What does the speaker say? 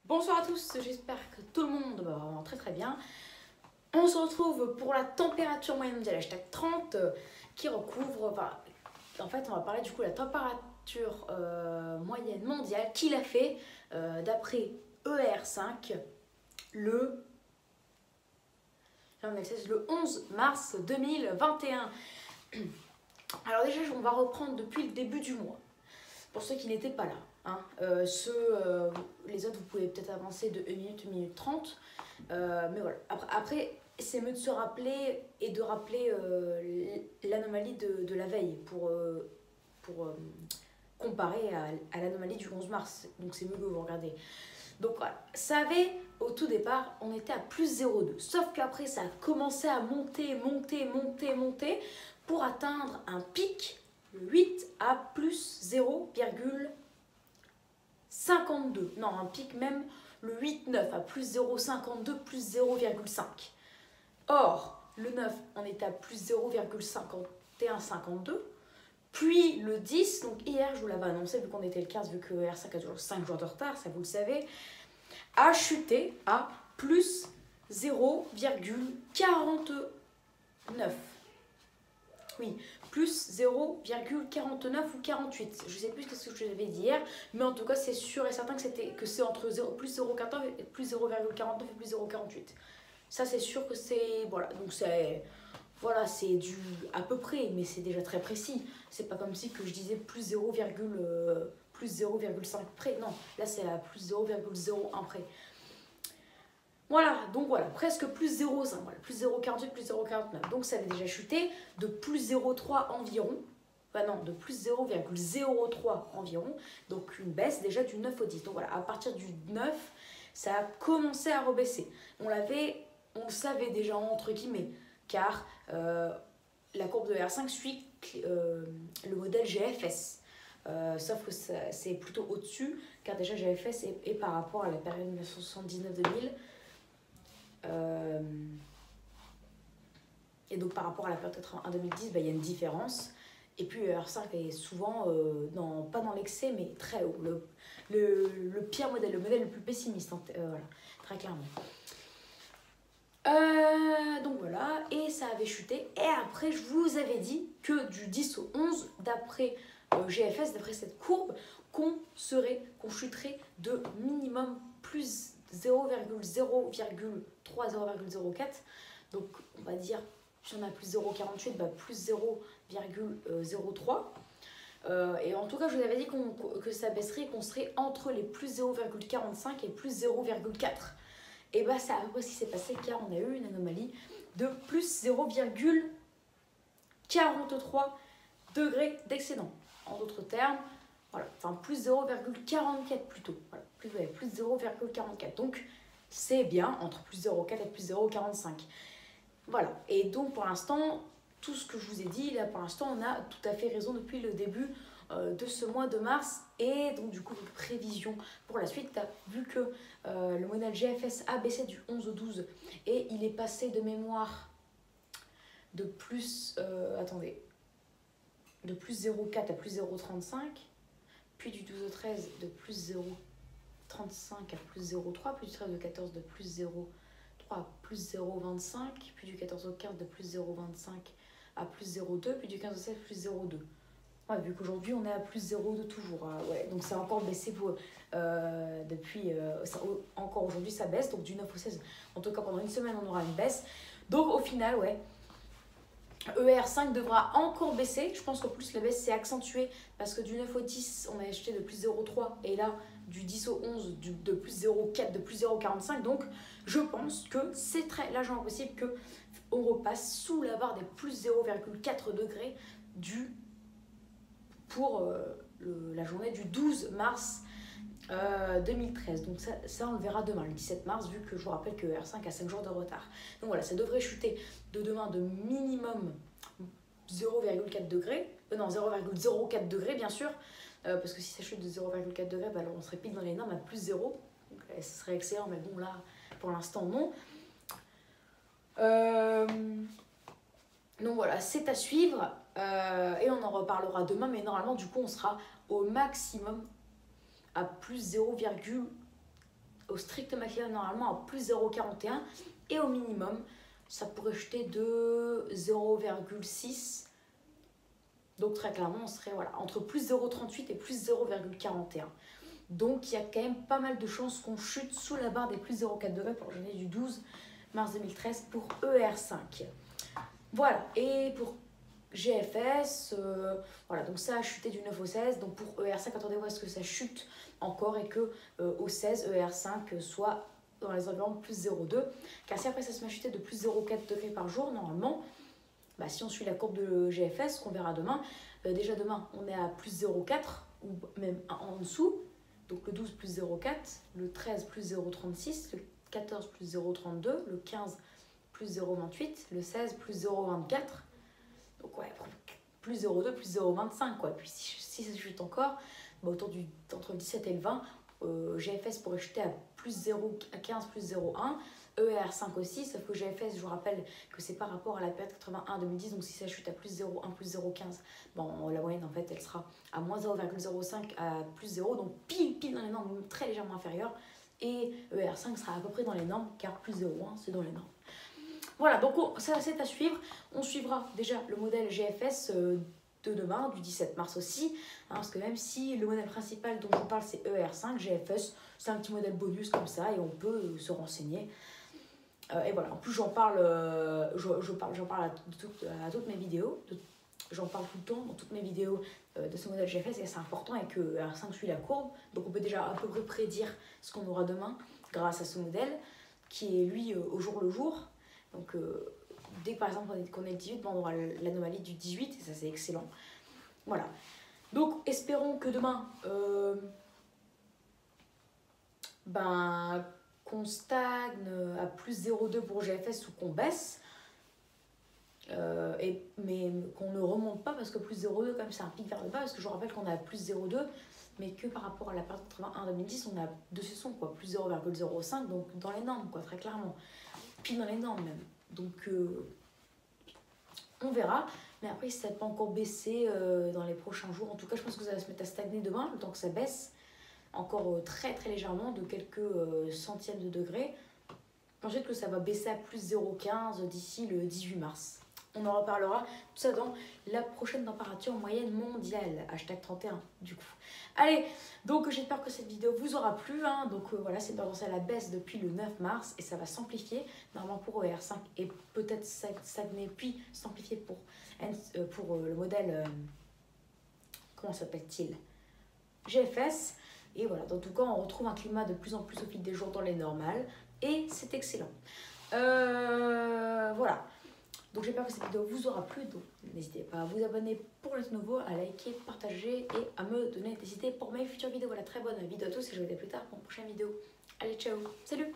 Bonsoir à tous, j'espère que tout le monde va vraiment très bien. On se retrouve pour la température moyenne mondiale hashtag 30 qui recouvre, en fait on va parler du coup de la température moyenne mondiale qu'il a fait d'après ER5 le 11 mars 2021. Alors déjà on va reprendre depuis le début du mois, pour ceux qui n'étaient pas là. Les autres, vous pouvez peut-être avancer de 1 minute 30. Mais voilà. Après c'est mieux de se rappeler et de rappeler l'anomalie de la veille pour comparer à l'anomalie du 11 mars. Donc c'est mieux que vous regardez. Donc voilà, ça avait, au tout départ, on était à plus 0,2. Sauf qu'après, ça a commencé à monter pour atteindre un pic, le 8 à plus 0,52. Non, un pic même, le 8-9 à plus 0,52, plus 0,5. Or, le 9, on était à plus 0,51-52. Puis le 10, donc hier, je vous l'avais annoncé, vu qu'on était le 15, vu que R5 a toujours 5 jours de retard, ça vous le savez, a chuté à plus 0,49. Oui, plus 0,49 ou 48. Je ne sais plus ce que je vous avais dit hier, mais en tout cas, c'est sûr et certain que c'est entre plus 0,49 et plus 0,49 et plus 0,48. Ça, c'est sûr que c'est... Voilà, donc c'est... Voilà, c'est du à peu près, mais c'est déjà très précis. C'est pas comme si que je disais plus 0,5 près. Non, là c'est à plus 0,01 près. Voilà, donc voilà, presque plus 0,5, voilà, plus 0,48, plus 0,49. Donc ça avait déjà chuté de plus 0,3 environ. Enfin non, de plus 0,03 environ. Donc une baisse déjà du 9 au 10. Donc voilà, à partir du 9, ça a commencé à rebaisser. On le savait déjà entre guillemets, car la courbe de R5 suit le modèle GFS. Sauf que c'est plutôt au-dessus, car déjà GFS est par rapport à la période 1979-2000. Et donc par rapport à la période 81-2010, il y a une différence. Et puis R5 est souvent, pas dans l'excès, mais très haut. Le pire modèle, le modèle le plus pessimiste, voilà, très clairement. Donc voilà, et ça avait chuté. Et après, je vous avais dit que du 10 au 11, d'après GFS, d'après cette courbe, qu'on chuterait de minimum plus 0,0,3, 0,04. Donc on va dire, si on a plus 0,48, plus 0,03. Et en tout cas, je vous avais dit que ça baisserait, qu'on serait entre les plus 0,45 et plus 0,4. Et c'est à peu près ce qui s'est passé, car on a eu une anomalie de plus 0,43 degrés d'excédent. En d'autres termes, voilà, enfin plus 0,44 plutôt. Voilà, plus 0,44. Donc c'est bien entre plus 0,4 et plus 0,45. Voilà, et donc pour l'instant, tout ce que je vous ai dit, là pour l'instant, on a tout à fait raison depuis le début de ce mois de mars. Et donc du coup, prévision pour la suite, vu que le modèle GFS a baissé du 11 au 12 et il est passé de mémoire de plus, de plus 0,4 à plus 0,35, puis du 12 au 13 de plus 0,35 à plus 0,3, puis du 13 au 14 de plus 0,3 à plus 0,25, puis du 14 au 15 de plus 0,25 à plus 0,2, puis du 15 au 16 plus 0,2. Ouais, vu qu'aujourd'hui on est à plus 0,2 toujours, ouais, donc ça a encore baissé depuis, encore aujourd'hui ça baisse, donc du 9 au 16, en tout cas pendant une semaine on aura une baisse. Donc au final, ouais, ER5 devra encore baisser. Je pense qu'en plus la baisse s'est accentuée parce que du 9 au 10 on a acheté de plus 0,3 et là du 10 au 11 de plus 0,4, de plus 0,45. Donc je pense que c'est très largement possible qu'on repasse sous la barre des plus 0,4 degrés pour la journée du 12 mars 2013. Donc ça on le verra demain, le 17 mars, vu que je vous rappelle que R5 a 5 jours de retard. Donc voilà, ça devrait chuter de demain de minimum 0,4 degrés, non 0,04 degrés bien sûr, parce que si ça chute de 0,4 degrés, alors on serait pile dans les normes à plus 0. Donc ce serait excellent, mais bon là pour l'instant non. Donc voilà, c'est à suivre et on en reparlera demain, mais normalement du coup on sera au maximum à plus 0,1 au strict maximum normalement à plus 0,41 et au minimum ça pourrait jeter de 0,6. Donc très clairement on serait voilà, entre plus 0,38 et plus 0,41. Donc il y a quand même pas mal de chances qu'on chute sous la barre des plus 0,4 degrés pour la journée du 12 mars 2013 pour ER5. Voilà, et pour GFS, voilà, donc ça a chuté du 9 au 16. Donc pour ER5, attendez-vous à ce que ça chute encore et que au 16, ER5 soit dans les environs de plus 0,2. Car si après ça se met à chuter de plus 0,4 degrés par jour, normalement, bah, si on suit la courbe de GFS, qu'on verra demain, déjà demain on est à plus 0,4 ou même en dessous. Donc le 12 plus 0,4, le 13 plus 0,36, le 14 plus 0,32, le 15 plus 0,28, le 16 plus 0,24. Donc ouais, plus 0,2, plus 0,25 quoi. Puis si ça chute encore, bah, entre le 17 et le 20, GFS pourrait chuter à plus 0,15, plus 0,1. ER5 aussi, sauf que GFS, je vous rappelle que c'est par rapport à la période 81-2010, donc si ça chute à plus 0,1, plus 0,15, bon, la moyenne en fait elle sera à moins 0,05 à plus 0, donc pile dans les normes, très légèrement inférieures, et ER5 sera à peu près dans les normes, car plus 0,1 c'est dans les normes. Voilà, donc ça c'est à suivre. On suivra déjà le modèle GFS de demain, du 17 mars aussi, hein, parce que même si le modèle principal dont je vous parle c'est ER5, GFS, c'est un petit modèle bonus comme ça, et on peut se renseigner. Et voilà, en plus j'en parle, j'en parle à toutes mes vidéos, j'en parle tout le temps dans toutes mes vidéos de ce modèle GFS, et c'est important et que R5 suit la courbe, donc on peut déjà à peu près prédire ce qu'on aura demain grâce à ce modèle qui est lui au jour le jour. Donc dès que par exemple qu'on est le 18, on aura l'anomalie du 18 et ça c'est excellent. Voilà, donc espérons que demain qu'on stagne à plus 0,2 pour GFS ou qu'on baisse, mais qu'on ne remonte pas parce que plus 0,2 comme c'est un pic vers le bas, parce que je vous rappelle qu'on est à plus 0,2 mais que par rapport à la période 81-2010 on a deux sessions quoi, plus 0,05, donc dans les normes quoi, très clairement, puis dans les normes même, donc on verra. Mais après si ça n'a pas encore baissé dans les prochains jours, en tout cas je pense que ça va se mettre à stagner demain le temps que ça baisse encore très légèrement de quelques centièmes de degrés. Ensuite que ça va baisser à plus 0,15 d'ici le 18 mars. On en reparlera, tout ça dans la prochaine température moyenne mondiale, hashtag 31 du coup. Allez, donc j'espère que cette vidéo vous aura plu, hein. Donc voilà, c'est tendance à la baisse depuis le 9 mars et ça va s'amplifier normalement pour ER5 et peut-être stagner puis s'amplifier pour le modèle, comment s'appelle-t-il, GFS. Et voilà, dans tout cas, on retrouve un climat de plus en plus au fil des jours dans les normales. Et c'est excellent. Voilà. Donc j'espère que cette vidéo vous aura plu. Donc n'hésitez pas à vous abonner pour le nouveau, à liker, partager et à me donner des idées pour mes futures vidéos. Voilà, très bonne vidéo à tous et je vous dis à plus tard pour une prochaine vidéo. Allez, ciao. Salut.